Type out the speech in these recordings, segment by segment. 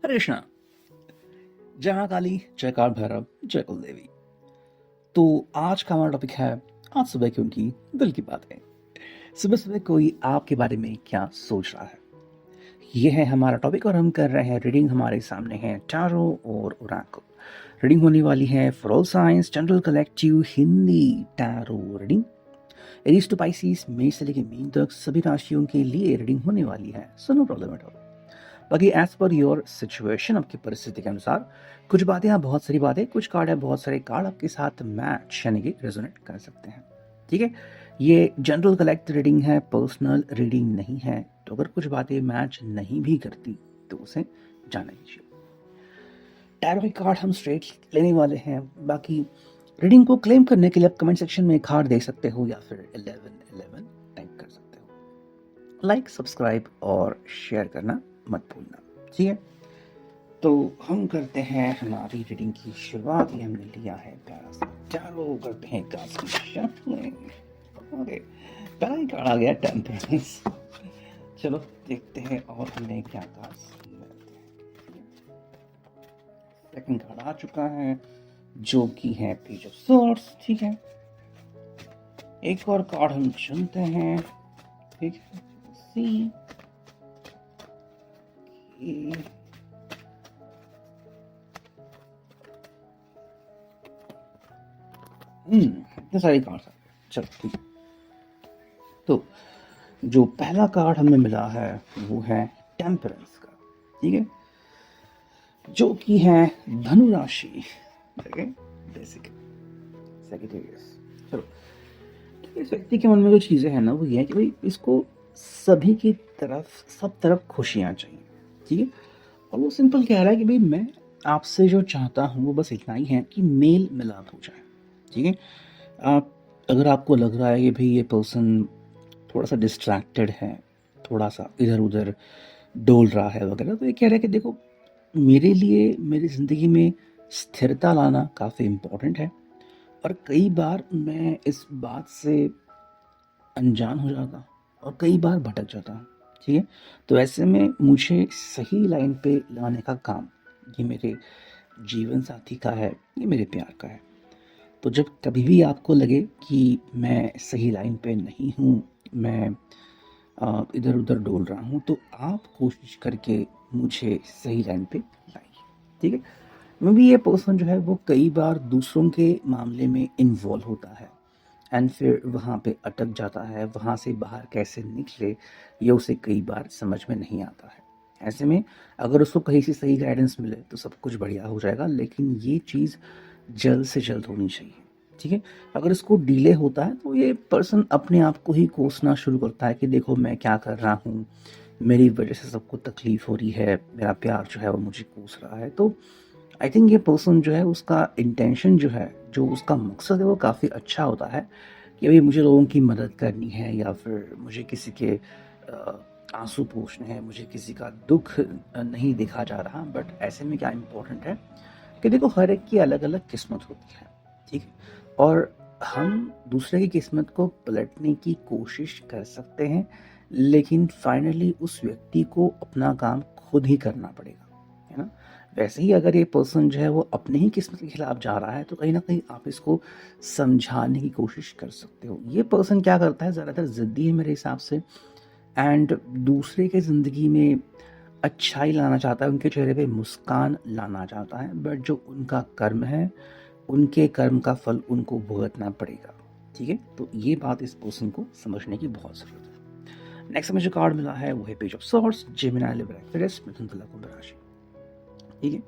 हरे कृष्णा। जय मां काली, जय काल भैरव, जय कुल देवी। तो आज का हमारा टॉपिक है आज सुबह की उनकी दिल की बातें। सुबह सुबह कोई आपके बारे में क्या सोच रहा है, ये है हमारा टॉपिक। और हम कर रहे हैं रीडिंग। हमारे सामने है टैरो और ओरेकल। रीडिंग होने वाली है for all science general collective Hindi tarot reading. Aries to Pisces, मेष से लेकर मीन तक सभी राशियों के लिए रीडिंग होने वाली है, so no problem at all. बाकी एज पर योर सिचुएशन, आपकी परिस्थिति के अनुसार कुछ बातें हैं, बहुत सारी बातें, कुछ कार्ड है, बहुत सारे कार्ड आपके साथ मैच यानी कि रेजोनेट कर सकते हैं। ठीक है, ये जनरल कलेक्ट रीडिंग है, पर्सनल रीडिंग नहीं है। तो अगर कुछ बातें मैच नहीं भी करती तो उसे जाना लीजिए। टैरो के कार्ड हम स्ट्रेट लेने वाले हैं। बाकी रीडिंग को क्लेम करने के लिए आप कमेंट सेक्शन में कार्ड दे सकते हो या फिर 1111 टाइप कर सकते हो। लाइक, सब्सक्राइब और शेयर करना मत भूलना। ठीक है, तो हम करते हैं हमारी रीडिंग की शुरुआत। ये हमने लिया है प्यारा सा टैरो, करते हैं कार्ड्स की शफलिंग। ओके, पहला ही कार्ड आ गया टेम्परेंस। चलो देखते हैं और हमें क्या कार्ड्स मिलते हैं। सेकंड कार्ड आ चुका है जो कि है पेज ऑफ सॉर्ड्स। ठीक है, एक और कार्ड हम चुनते हैं। ठीक है, सी इतने सारे कार्ड। चलो ठीक है, तो जो पहला कार्ड हमें मिला है वो है टेम्परेंस का। ठीक है, जो कि है धनु राशि, बेसिक सेक्रेटेरियस। चलो, इस व्यक्ति के मन में जो चीजें हैं ना वो ये है कि भाई इसको सभी की तरफ, सब तरफ खुशियां चाहिए। ठीक है, और वो सिंपल कह रहा है कि भाई मैं आपसे जो चाहता हूँ वो बस इतना ही है कि मेल मिलाप हो जाए। ठीक है, आप अगर आपको लग रहा है कि भाई ये पर्सन थोड़ा सा डिस्ट्रैक्टेड है, थोड़ा सा इधर उधर डोल रहा है वगैरह, तो ये कह रहा है कि देखो मेरे लिए मेरी ज़िंदगी में स्थिरता लाना काफ़ी इम्पोर्टेंट है। और कई बार मैं इस बात से अनजान हो जाता और कई बार भटक जाता हूँ। ठीक है, तो ऐसे में मुझे सही लाइन पे लाने का काम ये मेरे जीवन साथी का है, ये मेरे प्यार का है। तो जब कभी भी आपको लगे कि मैं सही लाइन पे नहीं हूँ, मैं इधर उधर डोल रहा हूँ, तो आप कोशिश करके मुझे सही लाइन पे लाइए। ठीक है, मे बी ये पर्सन जो है वो कई बार दूसरों के मामले में इन्वॉल्व होता है एंड फिर वहाँ पे अटक जाता है। वहाँ से बाहर कैसे निकले ये उसे कई बार समझ में नहीं आता है। ऐसे में अगर उसको कहीं से सही गाइडेंस मिले तो सब कुछ बढ़िया हो जाएगा, लेकिन ये चीज़ जल्द से जल्द होनी चाहिए। ठीक है, अगर इसको डिले होता है तो ये पर्सन अपने आप को ही कोसना शुरू करता है कि देखो मैं क्या कर रहा हूँ, मेरी वजह से सबको तकलीफ हो रही है, मेरा प्यार जो है वो मुझे कोस रहा है। तो आई थिंक ये पर्सन जो है उसका इंटेंशन जो है, जो उसका मकसद है वो काफ़ी अच्छा होता है कि भाई मुझे लोगों की मदद करनी है या फिर मुझे किसी के आंसू पोंछने हैं, मुझे किसी का दुख नहीं देखा जा रहा। बट ऐसे में क्या इम्पोर्टेंट है कि देखो हर एक की अलग अलग किस्मत होती है। ठीक है, और हम दूसरे की किस्मत को पलटने की कोशिश कर सकते हैं, लेकिन फाइनली उस व्यक्ति को अपना काम खुद ही करना पड़ेगा, है ना। वैसे ही अगर ये पर्सन जो है वो अपने ही किस्मत के खिलाफ जा रहा है तो कहीं ना कहीं आप इसको समझाने की कोशिश कर सकते हो। ये पर्सन क्या करता है, ज़्यादातर ज़िद्दी है मेरे हिसाब से, एंड दूसरे के ज़िंदगी में अच्छाई लाना चाहता है, उनके चेहरे पे मुस्कान लाना चाहता है। बट जो उनका कर्म है, उनके कर्म का फल उनको भुगतना पड़ेगा। ठीक है, तो ये बात इस पर्सन को समझने की बहुत ज़रूरत है। नेक्स्ट हमें जो कार्ड मिला है वो है page of swords, Gemini, Libra, Aquarius, Mithun, Tula, Kumbh राशि। ठीक है,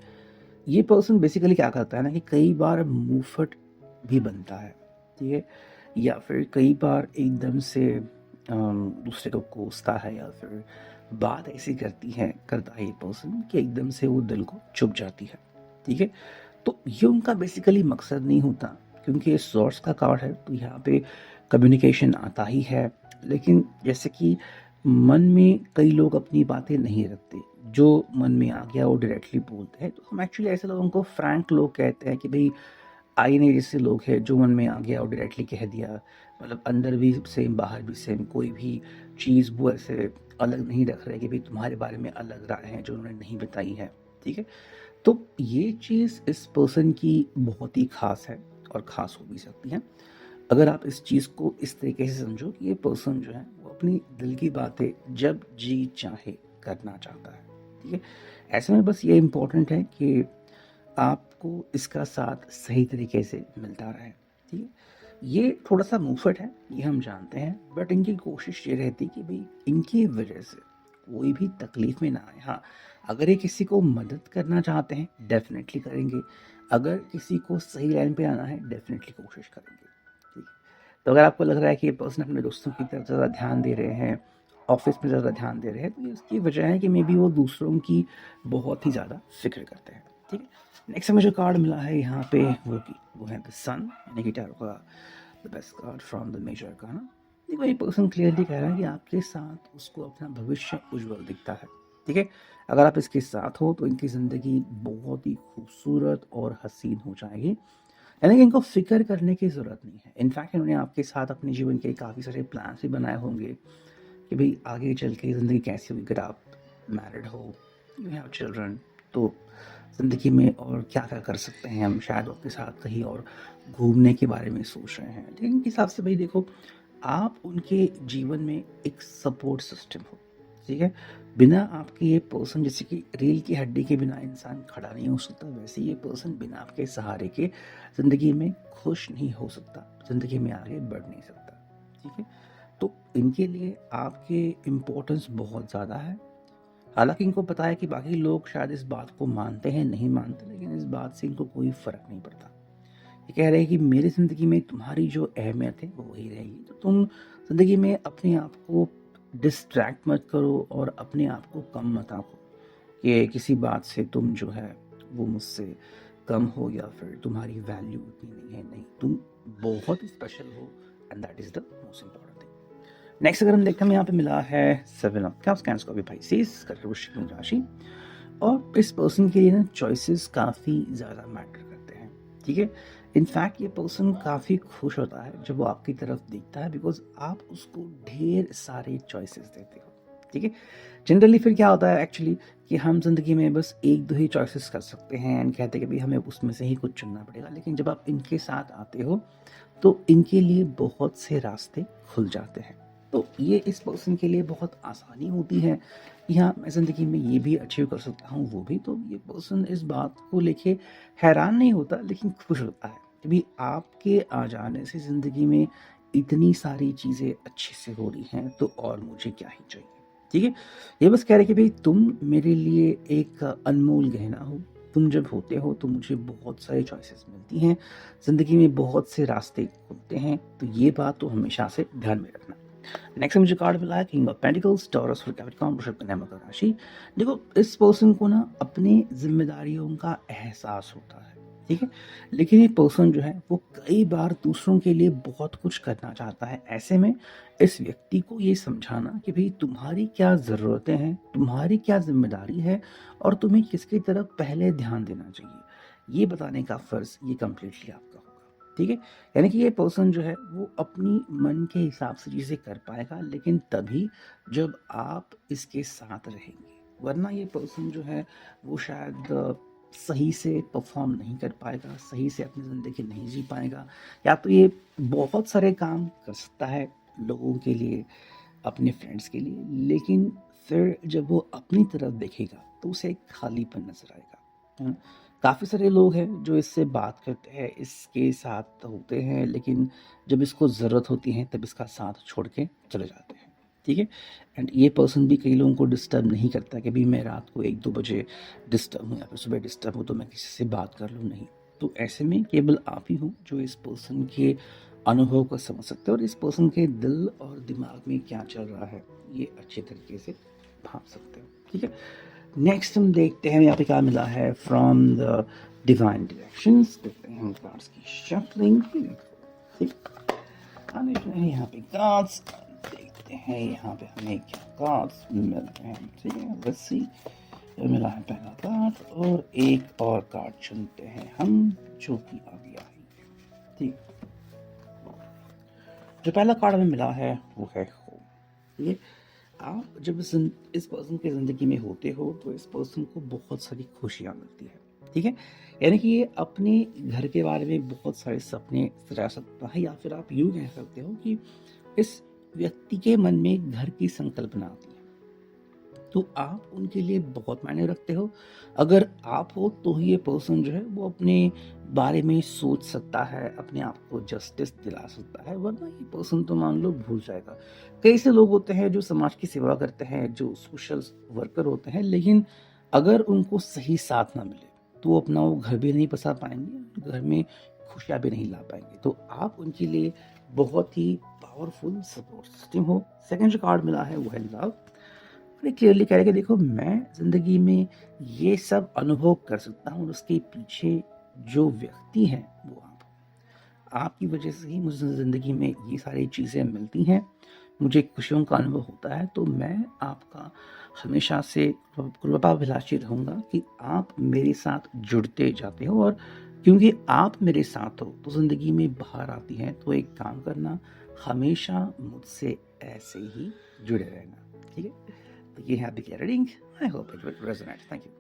ये पर्सन बेसिकली क्या करता है ना कि कई बार मुंहफट भी बनता है। ठीक है, या फिर कई बार एकदम से दूसरे को कोसता है या फिर बात ऐसी करता है ये पर्सन कि एकदम से वो दिल को चुभ जाती है। ठीक है, तो ये उनका बेसिकली मकसद नहीं होता, क्योंकि ये सोर्स का कार्ड है तो यहाँ पे कम्युनिकेशन आता ही है। लेकिन जैसे कि मन में कई लोग अपनी बातें नहीं रखते, जो मन में आ गया वो डायरेक्टली बोलते हैं। तो हम एक्चुअली ऐसे लोगों को फ्रैंक लोग कहते हैं कि भाई आईने जैसे लोग हैं, जो मन में आ गया वो डायरेक्टली कह दिया। मतलब अंदर भी सेम बाहर भी सेम, कोई भी चीज़ वो ऐसे अलग नहीं रख रहे कि भाई तुम्हारे बारे में अलग राय है जो उन्होंने नहीं बताई है। ठीक है। तो ये चीज़ इस पर्सन की बहुत ही ख़ास है और ख़ास हो भी सकती है। अगर आप इस चीज़ को इस तरीके से समझो कि ये पर्सन जो है वो अपनी दिल की बातें जब जी चाहे करना चाहता है, ठीक है। ऐसे में बस ये इम्पोर्टेंट है कि आपको इसका साथ सही तरीके से मिलता रहे, ठीक है। ये थोड़ा-सा मुँहफट है, ये हम जानते हैं, बट इनकी कोशिश ये रहती है कि भई इनकी वजह से कोई भी तकलीफ़ में ना आए। हाँ, अगर ये किसी को मदद करना चाहते हैं, डेफ़िनेटली करेंगे। अगर किसी को सही लाइन पे आना है, डेफ़िनेटली कोशिश करेंगे, ठीक है। तो अगर आपको लग रहा है कि ये पर्सन अपने दोस्तों की तरफ ज़्यादा ध्यान दे रहे हैं, ऑफ़िस में ज़्यादा ध्यान दे रहे हैं, तो ये उसकी वजह है कि मेबी वो दूसरों की बहुत ही ज़्यादा फ़िक्र करते हैं, ठीक है। नेक्स्ट हमें जो कार्ड मिला है यहाँ पे वो है द सन, यानी कि टैरो का the best card from the major का ना। देखो ये पर्सन क्लियरली कह रहा है कि आपके साथ उसको अपना भविष्य उज्जवल दिखता है, ठीक है। अगर आप इसके साथ हो तो इनकी ज़िंदगी बहुत ही खूबसूरत और हसीन हो जाएगी, यानी कि इनको फ़िक्र करने की ज़रूरत नहीं है। इनफैक्ट इन्होंने आपके साथ अपने जीवन के काफ़ी सारे प्लान्स भी बनाए होंगे कि भई आगे चल के ज़िंदगी कैसी होगी। अगर आप मैरिड हो, यू हैव चिल्ड्रन, तो ज़िंदगी में और क्या-क्या कर सकते हैं हम, शायद आपके साथ कहीं और घूमने के बारे में सोच रहे हैं। लेकिन इनके हिसाब से भई देखो, आप उनके जीवन में एक सपोर्ट सिस्टम हो, ठीक है? बिना आपके ये पर्सन, जैसे कि रील की हड्डी के बिना इंसान खड़ा नहीं हो सकता, वैसे ये पर्सन बिना आपके सहारे के ज़िंदगी में खुश नहीं हो सकता, ज़िंदगी में आगे बढ़ नहीं सकता, ठीक है? तो इनके लिए आपके इम्पोर्टेंस बहुत ज़्यादा है। हालाँकि इनको पता है कि बाकी लोग शायद इस बात को मानते हैं, नहीं मानते, लेकिन इस बात से इनको कोई फ़र्क नहीं पड़ता। ये कह रहे हैं कि मेरी ज़िंदगी में तुम्हारी जो अहमियत है वो वही रहेगी। तो तुम ज़िंदगी में अपने आप को डिस्ट्रैक्ट मत करो और अपने आप को कम मत आँको कि किसी बात से तुम जो है वो मुझसे कम हो या फिर तुम्हारी वैल्यू उतनी नहीं है। नहीं, तुम बहुत स्पेशल हो and that is the most important thing. Next अगर हम देखते हैं, यहाँ पे मिला है 7 ऑफ कप्स, कैंसर का Pisces, कर्क वृश्चिक में राशि। और इस पर्सन के लिए ना चॉइसेस काफ़ी ज़्यादा मैटर करते हैं, ठीक है। इनफैक्ट ये पर्सन काफ़ी खुश होता है जब वो आपकी तरफ देखता है, बिकॉज आप उसको ढेर सारे चॉइसेस देते हो, ठीक है। जनरली फिर क्या होता है एक्चुअली कि हम जिंदगी में बस एक दो ही चॉइसेस कर सकते हैं एंड कहते हैं कि भाई हमें उसमें से ही कुछ चुनना पड़ेगा, लेकिन जब आप इनके साथ आते हो तो इनके लिए बहुत से रास्ते खुल जाते हैं। तो ये इस पर्सन के लिए बहुत आसानी होती है कि हाँ, मैं ज़िंदगी में ये भी अचीव कर सकता हूँ, वो भी। तो ये पर्सन इस बात को लेके हैरान नहीं होता, लेकिन खुश होता है कि भाई आपके आ जाने से ज़िंदगी में इतनी सारी चीज़ें अच्छे से हो रही हैं, तो और मुझे क्या ही चाहिए, ठीक है। ये बस कह रहे कि भाई तुम मेरे लिए एक अनमोल गहना हो। तुम जब होते हो तो मुझे बहुत सारी चॉइसेस मिलती हैं, ज़िंदगी में बहुत से रास्ते खुलते हैं, तो ये बात तो हमेशा से ध्यान में रखना। नेक्स्ट मुझे कार्ड मिला है किंग ऑफ पेंटिकल्स, टॉरस और कैप्रिकॉर्न, वृषभ कन्या मकर राशि। देखो इस पर्सन को ना अपनी जिम्मेदारियों का एहसास होता है, ठीक है। लेकिन ये पर्सन जो है वो कई बार दूसरों के लिए बहुत कुछ करना चाहता है। ऐसे में इस व्यक्ति को ये समझाना कि भाई तुम्हारी क्या ज़रूरतें हैं, तुम्हारी क्या जिम्मेदारी है और तुम्हें किसकी तरफ पहले ध्यान देना चाहिए, ये बताने का फ़र्ज़ ये कम्प्लीटली आपका होगा, ठीक है। यानी कि ये पर्सन जो है वो अपनी मन के हिसाब से चीज़ें कर पाएगा, लेकिन तभी जब आप इसके साथ रहेंगे। वरना ये पर्सन जो है वो शायद सही से परफॉर्म नहीं कर पाएगा, सही से अपनी ज़िंदगी नहीं जी पाएगा। या तो ये बहुत सारे काम कर सकता है लोगों के लिए, अपने फ्रेंड्स के लिए, लेकिन फिर जब वो अपनी तरफ देखेगा तो उसे एक खालीपन नज़र आएगा, है ना? काफ़ी सारे लोग हैं जो इससे बात करते हैं, इसके साथ होते हैं, लेकिन जब इसको ज़रूरत होती है तब इसका साथ छोड़ के चले जाते हैं, ठीक है। एंड ये पर्सन भी कई लोगों को डिस्टर्ब नहीं करता कि भाई मैं रात को 1-2 बजे डिस्टर्ब हूँ या फिर सुबह डिस्टर्ब हूँ तो मैं किसी से बात कर लूँ, नहीं। तो ऐसे में केवल आप ही हो जो इस पर्सन के अनुभव को समझ सकते हो और इस पर्सन के दिल और दिमाग में क्या चल रहा है ये अच्छे तरीके से भाप सकते हो, ठीक है। नेक्स्ट हम देखते हैं यहाँ पे क्या मिला है फ्रॉम द डिवाइन डायरेक्शंस। देखते हैं हम कार्ड्स की शफलिंग, ठीक। आने जो है यहाँ पे कार्ड्स देखते हैं, यहाँ पे हमें क्या कार्ड्स मिलते हैं, ठीक है। लेट्स सी, ये मिला है पहला कार्ड और एक और कार्ड चुनते हैं हम जो कि आ गया है, ठीक। जो पहला कार्ड हमें मिला है वो है होम, ठीक है। आप जब इस पर्सन की ज़िंदगी में होते हो तो इस पर्सन को बहुत सारी खुशियाँ मिलती है, ठीक है? यानी कि ये अपने घर के बारे में बहुत सारे सपने सजा सकता है, या फिर आप यूँ कह सकते हो कि इस व्यक्ति के मन में घर की संकल्पना आती है। तो आप उनके लिए बहुत मायने रखते हो। अगर आप हो तो ही ये पर्सन जो है वो अपने बारे में सोच सकता है, अपने आप को जस्टिस दिला सकता है, वरना ये पर्सन तो मान लो भूल जाएगा। कई ऐसे लोग होते हैं जो समाज की सेवा करते हैं, जो सोशल वर्कर होते हैं, लेकिन अगर उनको सही साथ ना मिले, तो वो अपना वो घर भी नहीं बसा पाएँगे, घर में खुशियाँ भी नहीं ला पाएँगे। तो आप उनके लिए बहुत ही पावरफुल सपोर्ट सिस्टम हो। सेकंड जो कार्ड मिला है वो है लव। ये क्लियरली कह रहा है कि देखो मैं ज़िंदगी में ये सब अनुभव कर सकता हूँ और उसके पीछे जो व्यक्ति हैं वो आप हो। आपकी वजह से ही मुझे ज़िंदगी में ये सारी चीज़ें मिलती हैं, मुझे खुशियों का अनुभव होता है, तो मैं आपका हमेशा से कृपाभिलाषी रहूँगा कि आप मेरे साथ जुड़ते जाते हो, और क्योंकि आप मेरे साथ हो तो ज़िंदगी में बाहर आती हैं, तो एक काम करना, हमेशा मुझसे ऐसे ही जुड़े रहना, ठीक है? तो ये है आपकी reading. I hope it will resonate. Thank you.